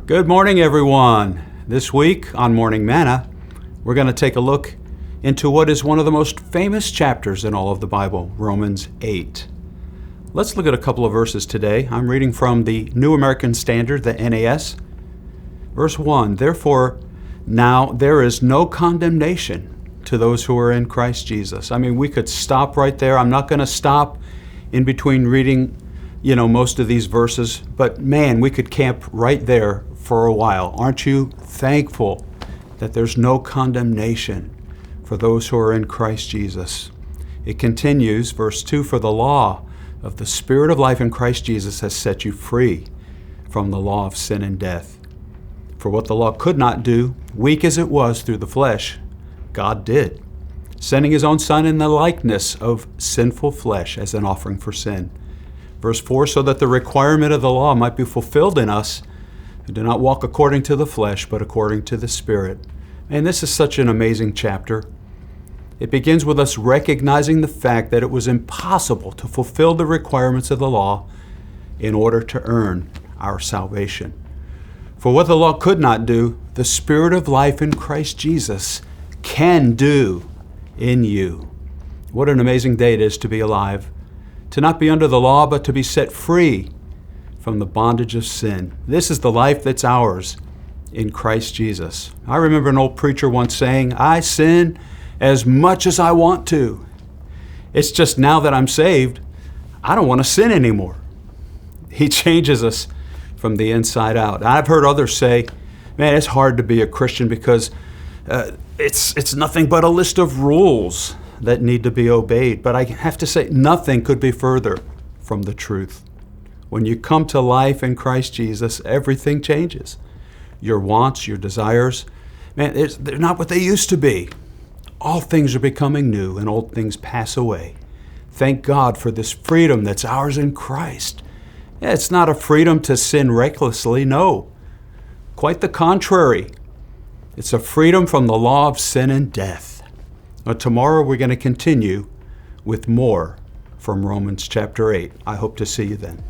Good morning, everyone. This week on Morning Manna, we're going to take a look into what is one of the most famous chapters in all of the Bible, Romans 8. Let's look at a couple of verses today. I'm reading from the New American Standard, the NAS. Verse 1, Therefore, now there is no condemnation to those who are in Christ Jesus. I mean, we could stop right there. I'm not going to stop in between reading, most of these verses, but man, we could camp right there for a while. Aren't you thankful that there's no condemnation for those who are in Christ Jesus? It continues, verse 2, For the law of the Spirit of life in Christ Jesus has set you free from the law of sin and death. For what the law could not do, weak as it was through the flesh, God did, sending his own Son in the likeness of sinful flesh as an offering for sin. Verse 4, So that the requirement of the law might be fulfilled in us who do not walk according to the flesh, but according to the Spirit. And this is such an amazing chapter. It begins with us recognizing the fact that it was impossible to fulfill the requirements of the law in order to earn our salvation. For what the law could not do, the Spirit of life in Christ Jesus can do in you. What an amazing day it is to be alive, to not be under the law, but to be set free from the bondage of sin. This is the life that's ours in Christ Jesus. I remember an old preacher once saying, I sin as much as I want to. It's just now that I'm saved, I don't want to sin anymore. He changes us from the inside out. I've heard others say, man, it's hard to be a Christian because it's nothing but a list of rules that need to be obeyed. But I have to say, nothing could be further from the truth. When you come to life in Christ Jesus, everything changes. Your wants, your desires, man, they're not what they used to be. All things are becoming new and old things pass away. Thank God for this freedom that's ours in Christ. It's not a freedom to sin recklessly, no. Quite the contrary. It's a freedom from the law of sin and death. Now, tomorrow we're going to continue with more from Romans chapter 8. I hope to see you then.